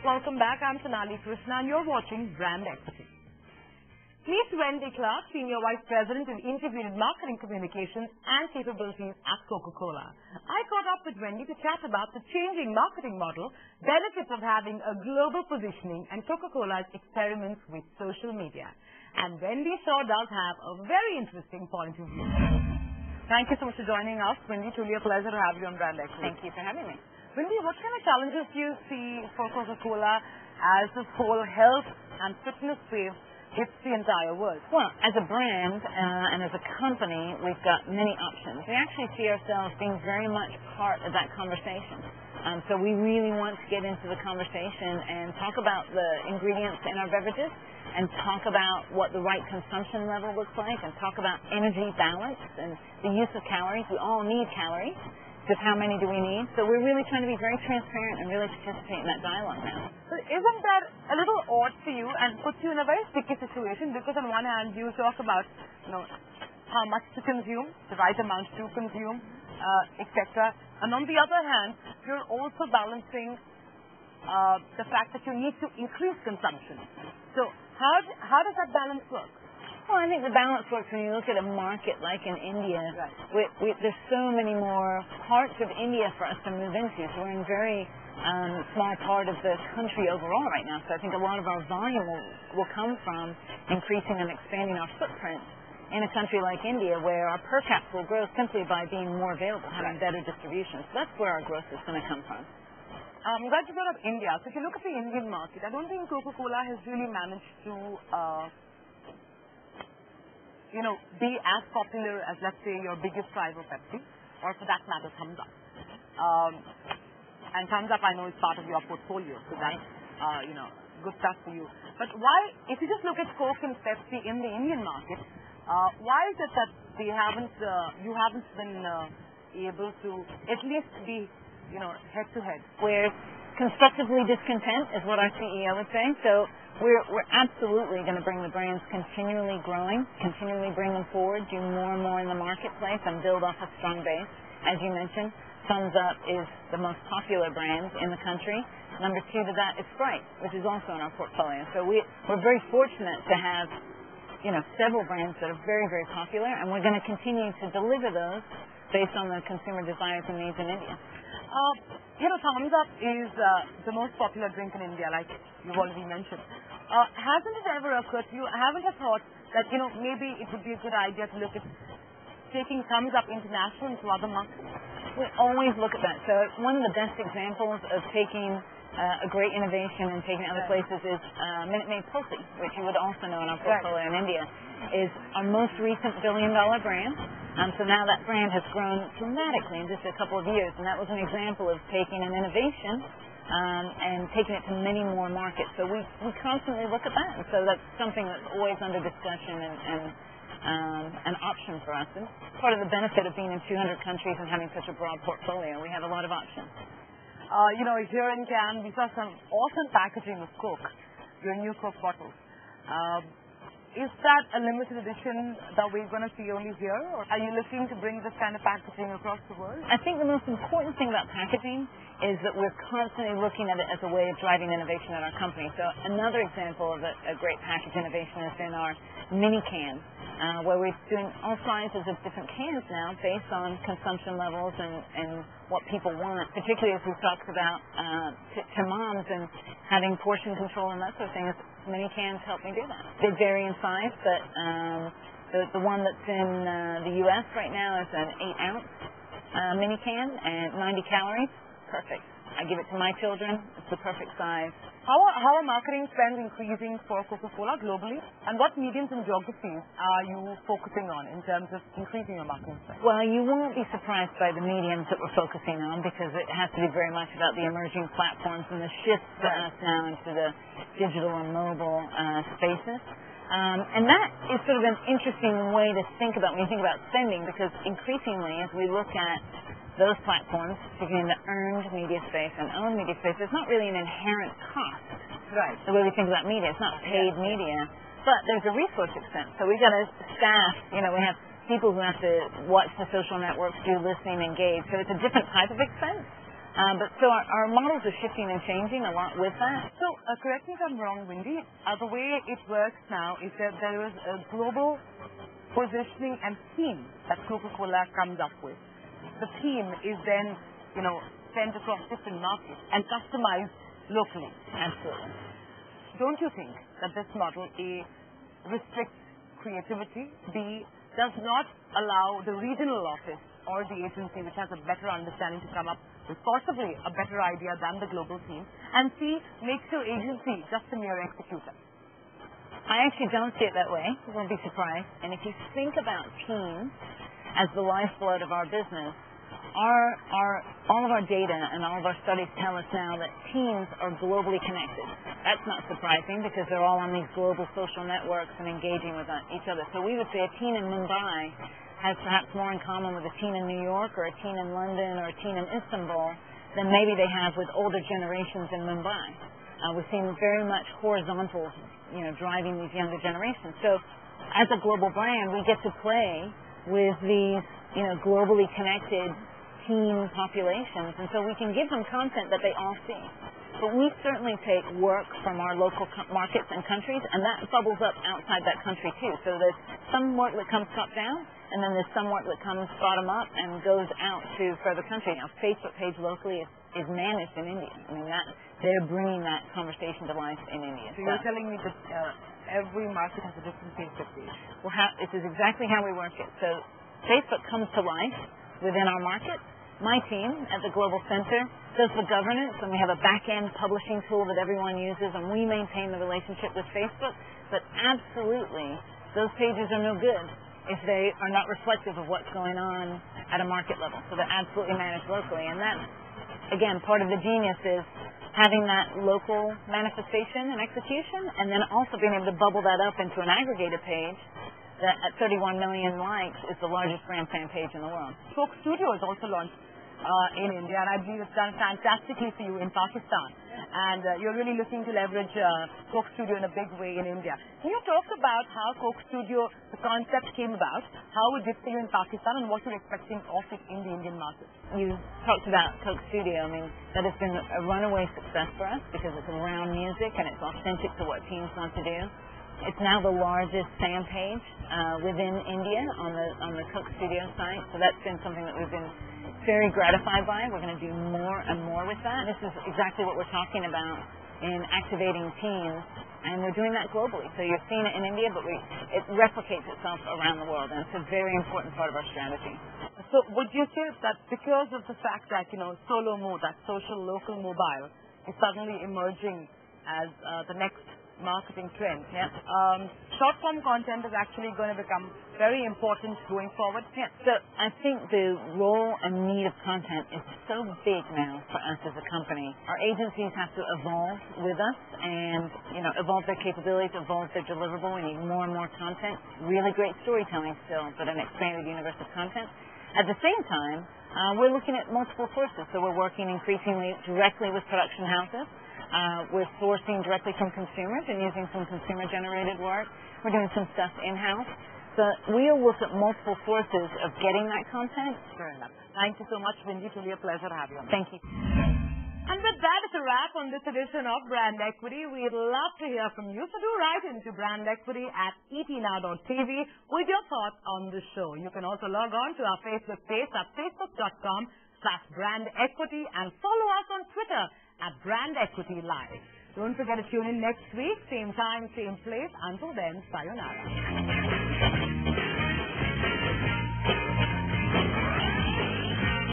Welcome back. I'm Sonali Krishna and you're watching Brand Equity. Meet Wendy Clark, Senior Vice President in Integrated Marketing Communications and Capabilities at Coca-Cola. I caught up with Wendy to chat about the changing marketing model, benefits of having a global positioning, and Coca-Cola's experiments with social media. And Wendy sure does have a very interesting point of view. Thank you so much for joining us. Wendy, truly a pleasure to have you on Brand Equity. Thank you for having me. Wendy, what kind of challenges do you see for Coca-Cola as this whole health and fitness wave hits the entire world? Well, as a brand and as a company, we've got many options. We actually see ourselves being very much part of that conversation. So we really want to get into the conversation and talk about the ingredients in our beverages and talk about what the right consumption level looks like and talk about energy balance and the use of calories. We all need calories. Just how many do we need? So we're really trying to be very transparent and really participate in that dialogue now. So isn't that a little odd for you and puts you in a very sticky situation? Because on one hand, you talk about, how much to consume, the right amount to consume, etc. And on the other hand, you're also balancing the fact that you need to increase consumption. So how does that balance work? Well, I think the balance works when you look at a market like in India. Right. There's so many more parts of India for us to move into. So we're in a very small part of the country overall right now. So I think a lot of our volume will come from increasing and expanding our footprint in a country like India where our per caps will grow simply by being more available, having better distribution. So that's where our growth is going to come from. I'm glad you brought up India. So if you look at the Indian market, I don't think Coca-Cola has really managed to be as popular as, let's say, your biggest rival Pepsi, or for that matter, Thumbs Up. And Thumbs Up, I know, is part of your portfolio, so that's, good stuff for you. But why, if you just look at Coke and Pepsi in the Indian market, why is it that you haven't been able to at least be, head-to-head? We're constructively discontent, is what our CEO would say. So we're absolutely going to bring the brands continually growing, continually bring them forward, do more and more in the marketplace, and build off a strong base. As you mentioned, Thumbs Up is the most popular brand in the country. Number two to that is Sprite, which is also in our portfolio. So we're very fortunate to have, several brands that are very, very popular, and we're going to continue to deliver those based on the consumer desires and needs in India. Thumbs Up is the most popular drink in India, like you've already mentioned. Hasn't it ever occurred to you, haven't you thought that, maybe it would be a good idea to look at taking Thumbs Up international into other markets? We always look at that. So one of the best examples of taking a great innovation and taking it other places is Minute Maid Pulsi, which you would also know in our portfolio in India, is our most recent billion-dollar brand. So now that brand has grown dramatically in just a couple of years, and that was an example of taking an innovation and taking it to many more markets. So we constantly look at that, and so that's something that's always under discussion and an option for us. And part of the benefit of being in 200 countries and having such a broad portfolio, we have a lot of options. Here in Cannes, we saw some awesome packaging of Coke, your new Coke bottles. Is that a limited edition that we're going to see only here, or are you looking to bring this kind of packaging across the world? I think the most important thing about packaging is that we're constantly looking at it as a way of driving innovation at our company. So another example of a great package innovation is in our mini cans, where we're doing all sizes of different cans now based on consumption levels and what people want, particularly as we've talked about to moms and having portion control and that sort of thing. Mini cans help me do that. They vary in size, but the one that's in the U.S. right now is an 8-ounce mini can and 90 calories. Perfect. I give it to my children. It's the perfect size. How are marketing spends increasing for Coca-Cola globally? And what mediums and geographies are you focusing on in terms of increasing your marketing spend? Well, you won't be surprised by the mediums that we're focusing on because it has to be very much about the emerging platforms and the shift for us now into the digital and mobile spaces. And that is sort of an interesting way to think about when you think about spending, because increasingly as we look at those platforms, particularly in the earned media space and owned media space, there's not really an inherent cost. Right. The way we think about media, it's not paid media, but there's a resource expense. So we've got a staff, we have people who have to watch the social networks, do listening, engage. So it's a different type of expense. But so our models are shifting and changing a lot with that. So, correct me if I'm wrong, Wendy. The way it works now is that there is a global positioning and theme that Coca-Cola comes up with. The theme is then, sent across different markets and customized locally. Absolutely. Don't you think that this model, A, restricts creativity, B, does not allow the regional office or the agency which has a better understanding to come up with possibly a better idea than the global team, and C, makes your agency just a mere executor? I actually don't see it that way. You won't be surprised. And if you think about teams as the lifeblood of our business, all of our data and all of our studies tell us now that teams are globally connected. That's not surprising because they're all on these global social networks and engaging with each other. So we would say a team in Mumbai has perhaps more in common with a team in New York or a team in London or a team in Istanbul than maybe they have with older generations in Mumbai. We're seeing very much horizontal, driving these younger generations. So as a global brand, we get to play with these, globally connected teen populations, and so we can give them content that they all see. But we certainly take work from our local markets and countries, and that bubbles up outside that country too. So there's some work that comes top down, and then there's some work that comes bottom up and goes out to further country. Now, Facebook page locally is managed in India. I mean, they're bringing that conversation to life in India. So you're telling me that every market has a different Facebook page? Well, this is exactly how we work it. So Facebook comes to life within our market. My team at the Global Center does the governance, and we have a back-end publishing tool that everyone uses, and we maintain the relationship with Facebook. But absolutely, those pages are no good if they are not reflective of what's going on at a market level. So they're absolutely managed locally. And that's, again, part of the genius is having that local manifestation and execution, and then also being able to bubble that up into an aggregated page that at 31 million likes is the largest brand fan page in the world. Coke Studio is also launched in India, and I believe it's done fantastically for you in Pakistan. And you're really looking to leverage Coke Studio in a big way in India. Can you talk about how Coke Studio, the concept came about, how it did for you in Pakistan, and what you're expecting of it in the Indian market? You talked about Coke Studio. I mean, that has been a runaway success for us because it's around music and it's authentic to what teens want to do. It's now the largest fan page within India on the Coke Studio site. So that's been something that we've been very gratified by. We're going to do more and more with that. This is exactly what we're talking about in activating teens, and we're doing that globally. So you're seeing it in India, but it replicates itself around the world, and it's a very important part of our strategy. So would you say that because of the fact that, solo mode, that social local mobile, is suddenly emerging as the next marketing trend, short-form content is actually going to become very important going forward? Yeah. So I think the role and need of content is so big now for us as a company. Our agencies have to evolve with us and, evolve their capabilities, evolve their deliverable. We need more and more content, really great storytelling still, but an expanded universe of content. At the same time, we're looking at multiple sources. So we're working increasingly directly with production houses. We're sourcing directly from consumers and using some consumer-generated work. We're doing some stuff in-house. So we'll look at multiple sources of getting that content. Fair enough. Thank you so much, Wendy. It's really a pleasure to have you. Thank you. And with that, it's a wrap on this edition of Brand Equity. We'd love to hear from you, so do write into Brand Equity at etnow.tv with your thoughts on the show. You can also log on to our Facebook page at facebook.com/brandequity and follow us on Twitter at Brand Equity Live. Don't forget to tune in next week, same time, same place. Until then, sayonara.